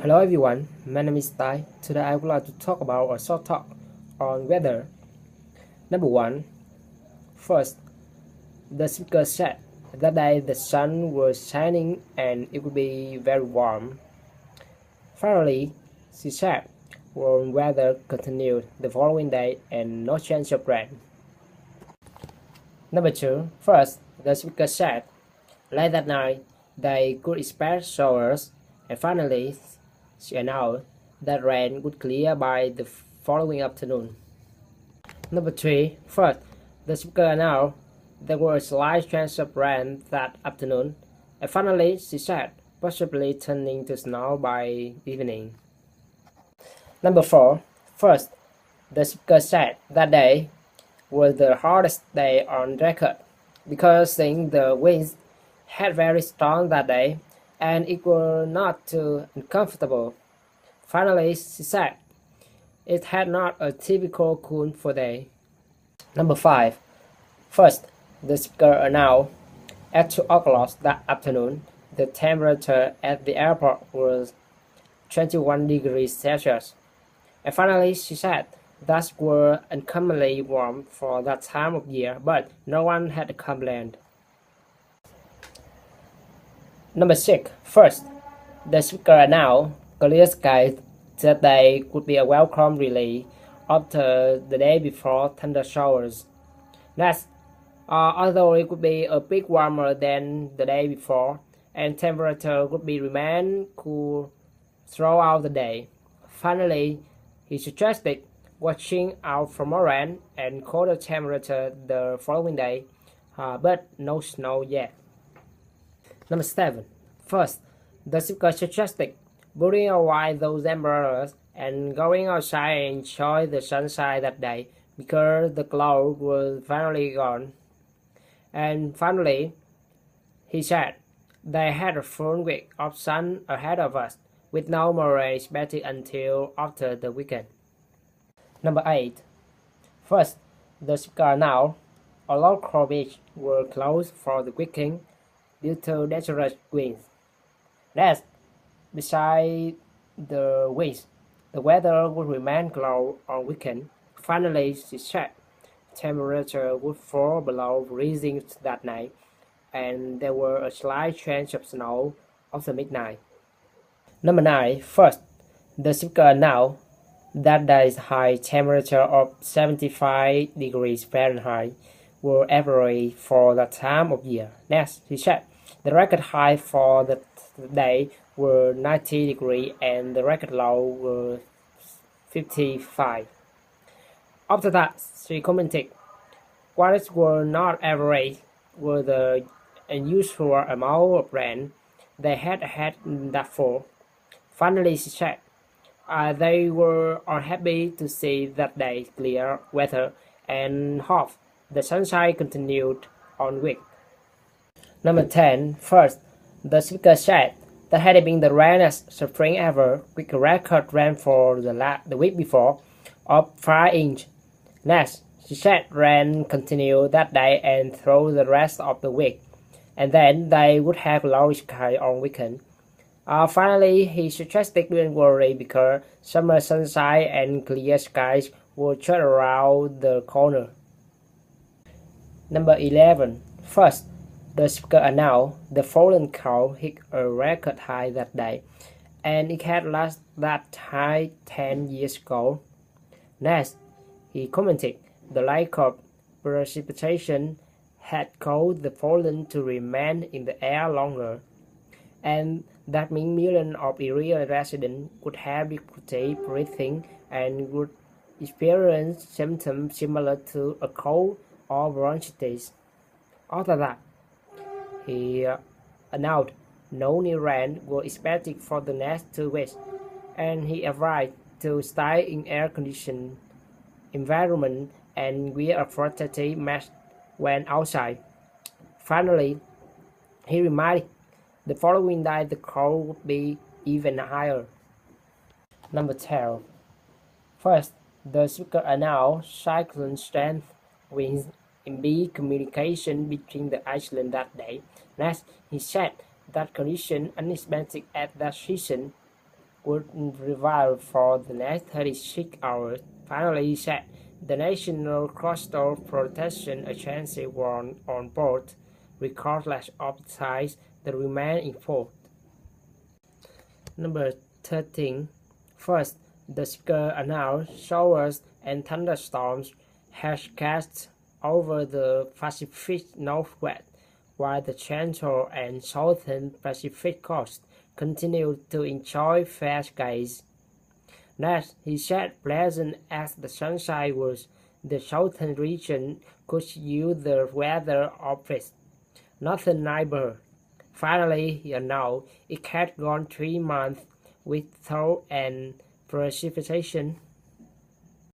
Hello everyone, my name is Tai. Today I would like to talk about a short talk on weather. Number 1. First, the speaker said that day the sun was shining and it would be very warm. Finally, she said warm weather continued the following day and no chance of rain. Number 2. First, the speaker said late that night they could expect showers, and finally she announced that rain would clear by the following afternoon. Number 3. First, the speaker announced there was a slight chance of rain that afternoon, and finally she said possibly turning to snow by evening. Number 4. First, the speaker said that day was the hardest day on record because the winds had very strong that day and it was not too uncomfortable. Finally, she said it had not a typical cool for day. Number 5. First, the speaker announced at 2 o'clock that afternoon the temperature at the airport was 21 degrees Celsius. And finally, she said that were uncommonly warm for that time of year, but no one had complained. Number 6. First, the speaker announced clear skies that day could be a welcome relief after the day before thunder showers. Next, although it could be a bit warmer than the day before, and temperature would be remain cool throughout the day. Finally, he suggested watching out for more rain and colder temperature the following day, but no snow yet. Number 7. First, the speaker suggested putting away those umbrellas and going outside and enjoy the sunshine that day because the cloud was finally gone. And finally, he said they had a full week of sun ahead of us with no more rain expected until after the weekend. Number 8. First, the speaker announced a local beach were closed for the weekend due to dangerous winds. Next, besides the winds, the weather would remain cold on weekend. Finally, she said temperature would fall below freezing that night, and there were a slight chance of snow after midnight. Number 9. First, the speaker announced that day's high temperature of 75 degrees Fahrenheit were average for that time of year. Next, he said the record high for the day were 90 degrees and the record low were 55. After that, she commented, what were not average were the unusual amount of rain they had had that fall. Finally, she said they were unhappy to see that day clear weather and hope the sunshine continued on week. Number 10. First, the speaker said that had been the rainiest spring ever, with a record rainfall the week before of 5 inches. Next, she said rain continued that day and through the rest of the week, and then they would have low sky on weekend. Finally, he suggested don't worry because summer sunshine and clear skies would turn around the corner. Number 11. First, the speaker announced the fallen cold hit a record high that day, and it had last that high 10 years ago. Next, he commented the lack of precipitation had caused the fallen to remain in the air longer, and that means millions of area residents would have difficulty breathing and would experience symptoms similar to a cold or bronchitis. After that, he announced no new rain was expected for the next 2 weeks, and he advised to stay in air-conditioned environment and wear a protective mask when outside. Finally, he reminded the following day the cold would be even higher. Number 12. First, the speaker announced cyclone strength winds impede communication between the islands that day. Next, he said that conditions unexpected at that season would revive for the next 36 hours. Finally, he said the National Coastal Protection Agency warned on board, regardless of the size, that remain in port. Number 13. First, the speaker announced showers and thunderstorms has cast over the Pacific Northwest, while the Central and Southern Pacific coast continued to enjoy fair skies. Next, he said pleasant as the sunshine was, the southern region could use the weather of its northern neighbor. Finally, he announced it had gone 3 months with thaw and precipitation.